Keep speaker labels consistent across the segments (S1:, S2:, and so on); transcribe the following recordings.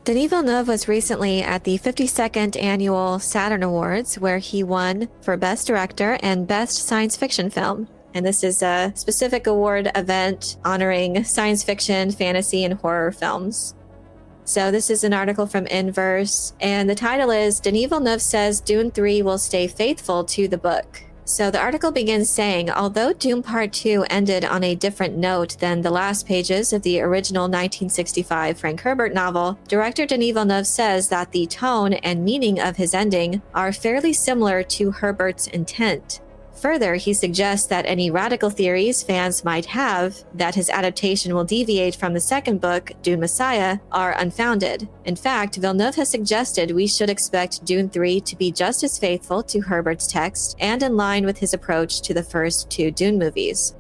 S1: Denis Villeneuve was recently at the 52nd annual Saturn Awards, where he won for Best Director and Best Science Fiction Film. And this is a specific award event honoring science fiction, fantasy, and horror films. So this is an article from Inverse, and the title is Denis Villeneuve says Dune 3 will stay faithful to the book. So the article begins saying, although Dune Part 2 ended on a different note than the last pages of the original 1965 Frank Herbert novel, director Denis Villeneuve says that the tone and meaning of his ending are fairly similar to Herbert's intent. Further, he suggests that any radical theories fans might have that his adaptation will deviate from the second book, Dune Messiah, are unfounded. In fact, Villeneuve has suggested we should expect Dune 3 to be just as faithful to Herbert's text and in line with his approach to the first two Dune movies.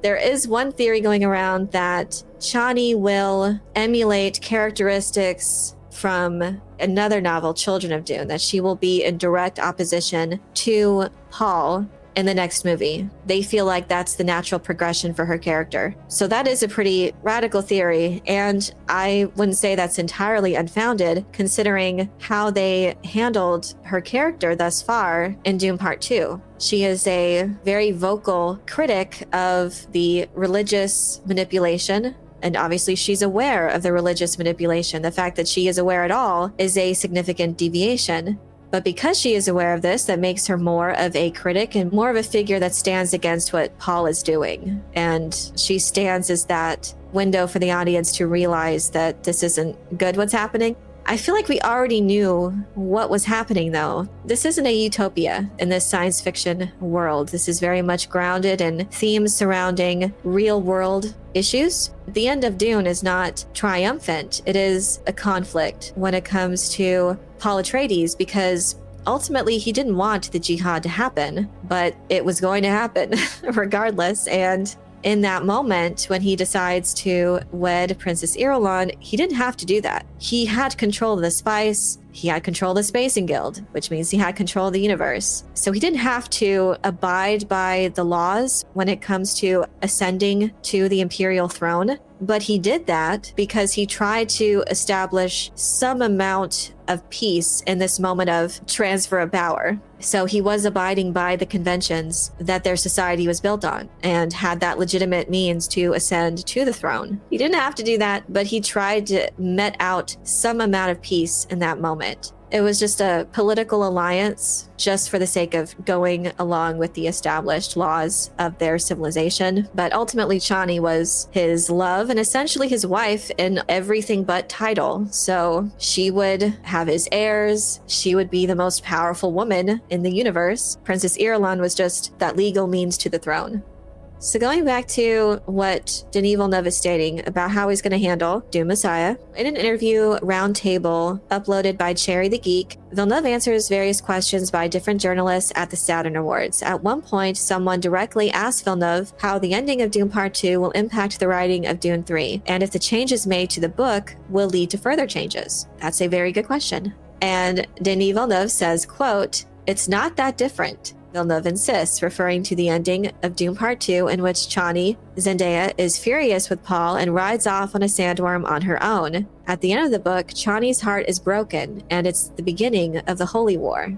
S1: There is one theory going around that Chani will emulate characteristics from another novel, Children of Dune, that she will be in direct opposition to Paul in the next movie. They feel like that's the natural progression for her character. So that is a pretty radical theory, and I wouldn't say that's entirely unfounded considering how they handled her character thus far in Dune Part 2. She is a very vocal critic of the religious manipulation, and obviously she's aware of the religious manipulation. The fact that she is aware at all is a significant deviation. But because she is aware of this, that makes her more of a critic and more of a figure that stands against what Paul is doing. And she stands as that window for the audience to realize that this isn't good what's happening. I feel like we already knew what was happening, though. This isn't a utopia in this science fiction world. This is very much grounded in themes surrounding real-world issues. The end of Dune is not triumphant. It is a conflict when it comes to Paul Atreides, because ultimately he didn't want the jihad to happen, but it was going to happen regardless. And in that moment, when he decides to wed Princess Irulan, he didn't have to do that. He had control of the spice. He had control of the Spacing Guild, which means he had control of the universe. So he didn't have to abide by the laws when it comes to ascending to the imperial throne. But he did that because he tried to establish some amount of peace in this moment of transfer of power. So he was abiding by the conventions that their society was built on and had that legitimate means to ascend to the throne. He didn't have to do that, but he tried to met out some amount of peace in that moment. It was just a political alliance just for the sake of going along with the established laws of their civilization. But ultimately, Chani was his love and essentially his wife in everything but title. So she would have his heirs. She would be the most powerful woman in the universe. Princess Irulan was just that legal means to the throne. So going back to what Denis Villeneuve is stating about how he's going to handle Dune Messiah, in an interview roundtable uploaded by Cherry the Geek, Villeneuve answers various questions by different journalists at the Saturn Awards. At one point, someone directly asked Villeneuve how the ending of Dune Part 2 will impact the writing of Dune 3, and if the changes made to the book will lead to further changes. That's a very good question. And Denis Villeneuve says, quote, "It's not that different." Villeneuve insists, referring to the ending of Dune Part 2, in which Chani, Zendaya, is furious with Paul and rides off on a sandworm on her own. At the end of the book, Chani's heart is broken, and it's the beginning of the Holy War.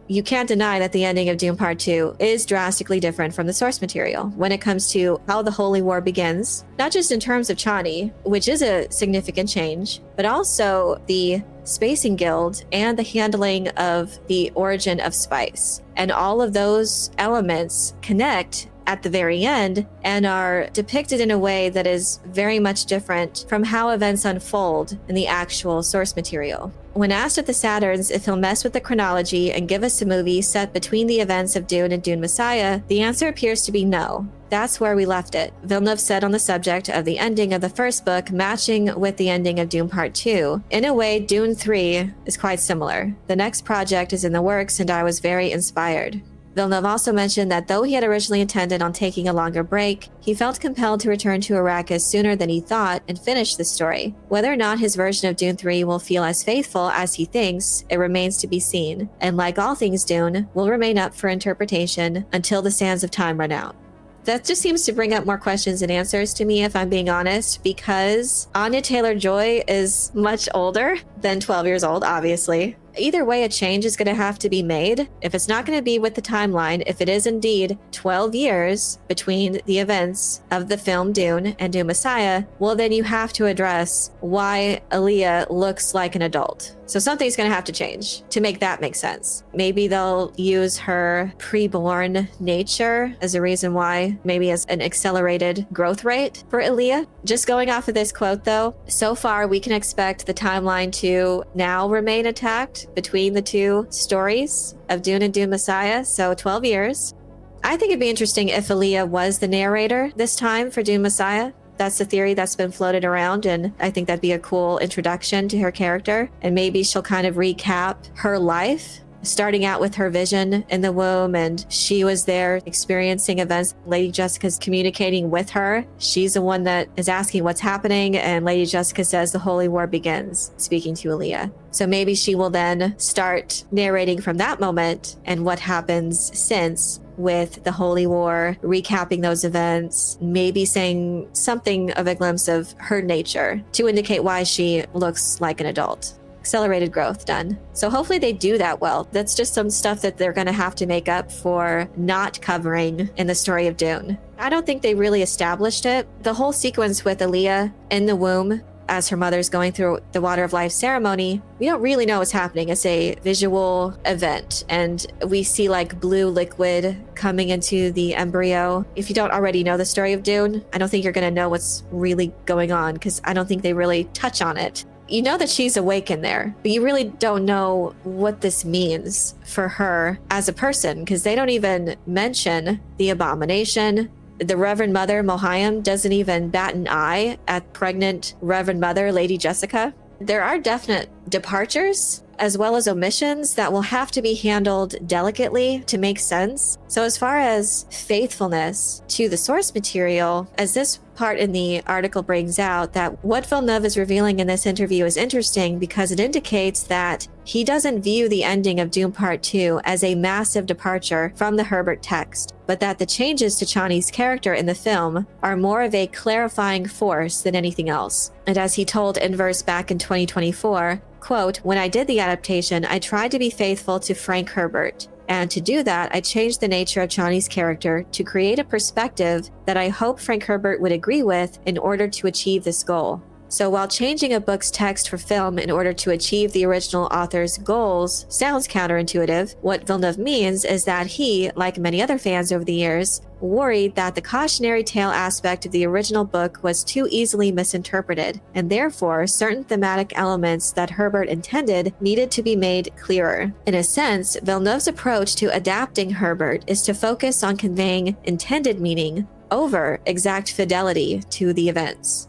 S1: You can't deny that the ending of Dune Part 2 is drastically different from the source material when it comes to how the Holy War begins, not just in terms of Chani, which is a significant change, but also the Spacing Guild and the handling of the origin of spice. And all of those elements connect at the very end and are depicted in a way that is very much different from how events unfold in the actual source material. When asked at the Saturns if he'll mess with the chronology and give us a movie set between the events of Dune and Dune Messiah, the answer appears to be no. That's where we left it. Villeneuve said on the subject of the ending of the first book matching with the ending of Dune Part 2. In a way, Dune 3 is quite similar. The next project is in the works and I was very inspired. Villeneuve also mentioned that though he had originally intended on taking a longer break, he felt compelled to return to Arrakis sooner than he thought and finish the story. Whether or not his version of Dune 3 will feel as faithful as he thinks, it remains to be seen, and like all things Dune, will remain up for interpretation until the sands of time run out. That just seems to bring up more questions than answers to me, if I'm being honest, because Anya Taylor-Joy is much older than 12 years old, obviously. Either way, a change is going to have to be made. If it's not going to be with the timeline, if it is indeed 12 years between the events of the film Dune and Dune Messiah, well, then you have to address why Aaliyah looks like an adult. So something's going to have to change to make that make sense. Maybe they'll use her preborn nature as a reason why, maybe as an accelerated growth rate for Aaliyah. Just going off of this quote, though, so far we can expect the timeline to now remain intact between the two stories of Dune and Dune Messiah, so 12 years. I think it'd be interesting if Aaliyah was the narrator this time for Dune Messiah. That's the theory that's been floated around, and I think that'd be a cool introduction to her character. And maybe she'll kind of recap her life, starting out with her vision in the womb, and she was there experiencing events. Lady Jessica's communicating with her. She's the one that is asking what's happening, and Lady Jessica says the Holy War begins, speaking to Aaliyah. So maybe she will then start narrating from that moment and what happens since, with the Holy War, recapping those events, maybe saying something of a glimpse of her nature to indicate why she looks like an adult. Accelerated growth done. So hopefully they do that well. That's just some stuff that they're going to have to make up for not covering in the story of Dune. I don't think they really established it. The whole sequence with Aaliyah in the womb as her mother's going through the Water of Life ceremony, we don't really know what's happening. It's a visual event, and we see like blue liquid coming into the embryo. If you don't already know the story of Dune, I don't think you're going to know what's really going on, because I don't think they really touch on it. You know that she's awake in there, but you really don't know what this means for her as a person, because they don't even mention the abomination. The Reverend Mother, Mohayim, doesn't even bat an eye at pregnant Reverend Mother, Lady Jessica. There are definite departures as well as omissions that will have to be handled delicately to make sense. So as far as faithfulness to the source material, as this part in the article brings out, that what Villeneuve is revealing in this interview is interesting because it indicates that he doesn't view the ending of Dune Part 2 as a massive departure from the Herbert text, but that the changes to Chani's character in the film are more of a clarifying force than anything else. And as he told Inverse back in 2024, quote, "When I did the adaptation, I tried to be faithful to Frank Herbert. And to do that, I changed the nature of Chani's character to create a perspective that I hope Frank Herbert would agree with in order to achieve this goal. So while changing a book's text for film in order to achieve the original author's goals sounds counterintuitive, what Villeneuve means is that he, like many other fans over the years, worried that the cautionary tale aspect of the original book was too easily misinterpreted, and therefore certain thematic elements that Herbert intended needed to be made clearer. In a sense, Villeneuve's approach to adapting Herbert is to focus on conveying intended meaning over exact fidelity to the events."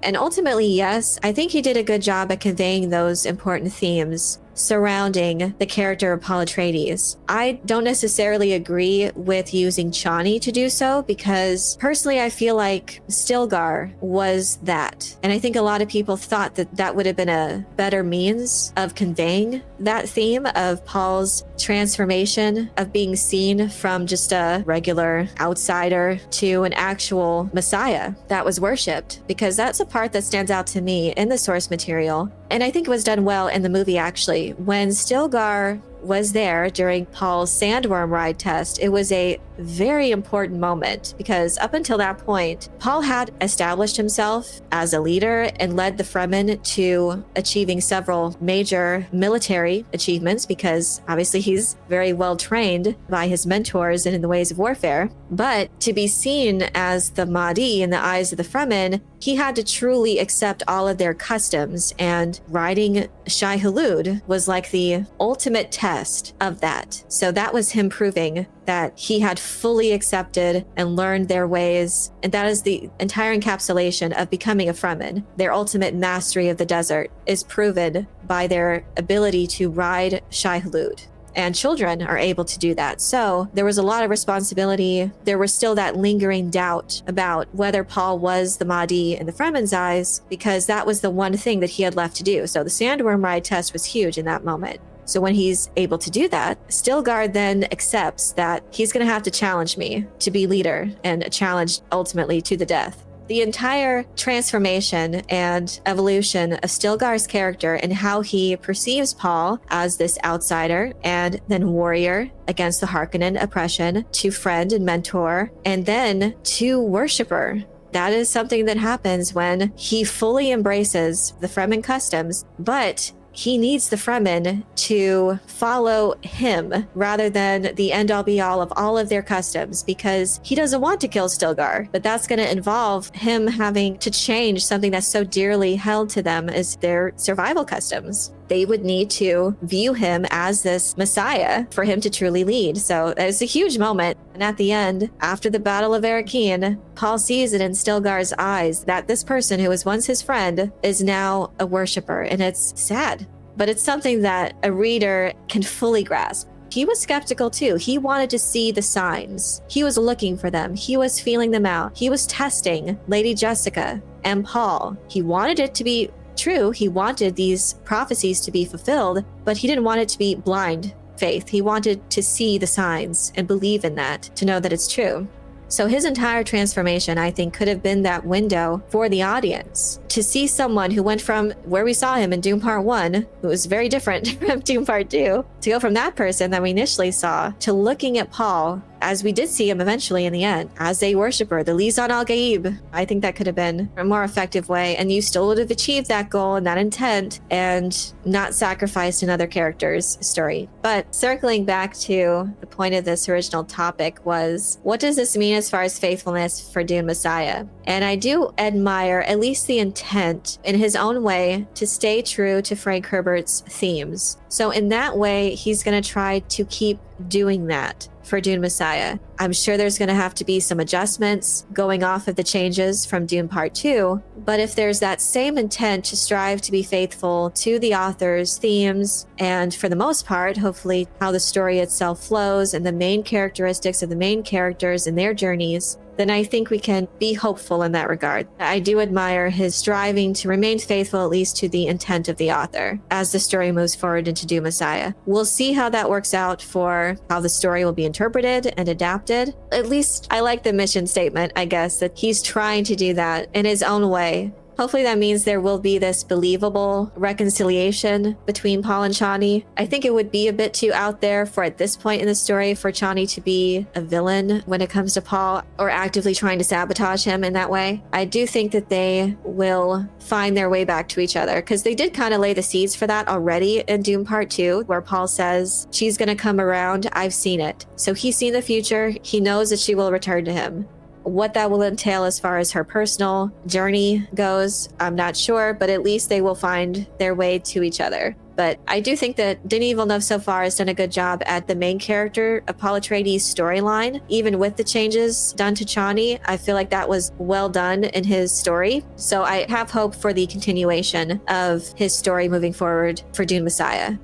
S1: And ultimately, yes, I think he did a good job at conveying those important themes surrounding the character of Paul Atreides. I don't necessarily agree with using Chani to do so, because personally I feel like Stilgar was that. And I think a lot of people thought that that would have been a better means of conveying that theme of Paul's transformation, of being seen from just a regular outsider to an actual Messiah that was worshipped, because that's a part that stands out to me in the source material. And I think it was done well in the movie, actually. When Stilgar was there during Paul's sandworm ride test, it was a very important moment, because up until that point, Paul had established himself as a leader and led the Fremen to achieving several major military achievements, because obviously he's very well trained by his mentors and in the ways of warfare. But to be seen as the Mahdi in the eyes of the Fremen, he had to truly accept all of their customs, and riding Shai Hulud was like the ultimate test of that. So that was him proving that he had fully accepted and learned their ways. And that is the entire encapsulation of becoming a Fremen. Their ultimate mastery of the desert is proven by their ability to ride Shai Hulud. And children are able to do that. So there was a lot of responsibility. There was still that lingering doubt about whether Paul was the Mahdi in the Fremen's eyes, because that was the one thing that he had left to do. So the sandworm ride test was huge in that moment. So when he's able to do that, Stilgar then accepts that he's going to have to challenge me to be leader and a challenge ultimately to the death. The entire transformation and evolution of Stilgar's character and how he perceives Paul as this outsider and then warrior against the Harkonnen oppression to friend and mentor and then to worshiper. That is something that happens when he fully embraces the Fremen customs, but he needs the Fremen to follow him rather than the end-all be-all of all of their customs, because he doesn't want to kill Stilgar, but that's going to involve him having to change something that's so dearly held to them as their survival customs. They would need to view him as this Messiah for him to truly lead. So it's a huge moment. And at the end, after the Battle of Arakeen, Paul sees it in Stilgar's eyes that this person who was once his friend is now a worshiper. And it's sad, but it's something that a reader can fully grasp. He was skeptical too. He wanted to see the signs. He was looking for them. He was feeling them out. He was testing Lady Jessica and Paul. He wanted it to be true. He wanted these prophecies to be fulfilled, but he didn't want it to be blind faith. He wanted to see the signs and believe in that, to know that it's true. So his entire transformation, I think, could have been that window for the audience to see someone who went from where we saw him in Dune Part 1, who was very different from Dune Part 2, to go from that person that we initially saw to looking at Paul, as we did see him eventually in the end, as a worshiper, the Lisan al-Gaib. I think that could have been a more effective way, and you still would have achieved that goal and that intent and not sacrificed another character's story. But circling back to the point of this original topic was, what does this mean as far as faithfulness for Dune Messiah? And I do admire at least the intent in his own way to stay true to Frank Herbert's themes. So in that way, he's going to try to keep doing that for Dune Messiah. I'm sure there's going to have to be some adjustments going off of the changes from Dune Part 2, but if there's that same intent to strive to be faithful to the author's themes, and for the most part, hopefully how the story itself flows and the main characteristics of the main characters and their journeys, then I think we can be hopeful in that regard. I do admire his striving to remain faithful at least to the intent of the author as the story moves forward into Dune Messiah. We'll see how that works out for how the story will be interpreted and adapted. At least I like the mission statement, I guess, that he's trying to do that in his own way. Hopefully that means there will be this believable reconciliation between Paul and Chani. I think it would be a bit too out there for at this point in the story for Chani to be a villain when it comes to Paul or actively trying to sabotage him in that way. I do think that they will find their way back to each other because they did kind of lay the seeds for that already in Dune Part 2, where Paul says, she's going to come around, I've seen it. So he's seen the future. He knows that she will return to him. What that will entail as far as her personal journey goes, I'm not sure, but at least they will find their way to each other. But I do think that Denis Villeneuve so far has done a good job at the main character of Paul Atreides' storyline. Even with the changes done to Chani, I feel like that was well done in his story. So I have hope for the continuation of his story moving forward for Dune Messiah.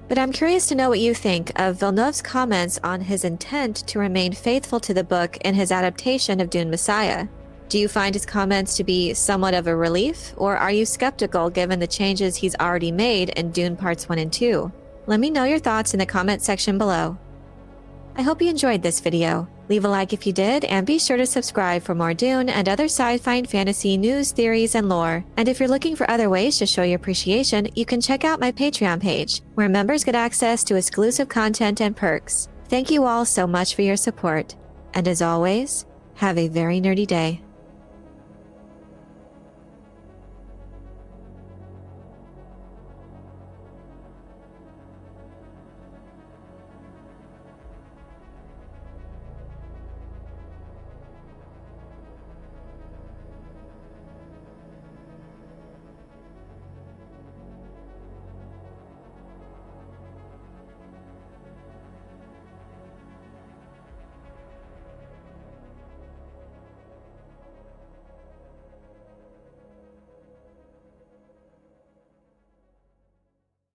S1: But I'm curious to know what you think of Villeneuve's comments on his intent to remain faithful to the book in his adaptation of Dune Messiah. Do you find his comments to be somewhat of a relief, or are you skeptical given the changes he's already made in Dune Parts 1 and 2? Let me know your thoughts in the comment section below. I hope you enjoyed this video. Leave a like if you did, and be sure to subscribe for more Dune and other sci-fi and fantasy news, theories, and lore. And if you're looking for other ways to show your appreciation, you can check out my Patreon page, where members get access to exclusive content and perks. Thank you all so much for your support. And as always, have a very nerdy day.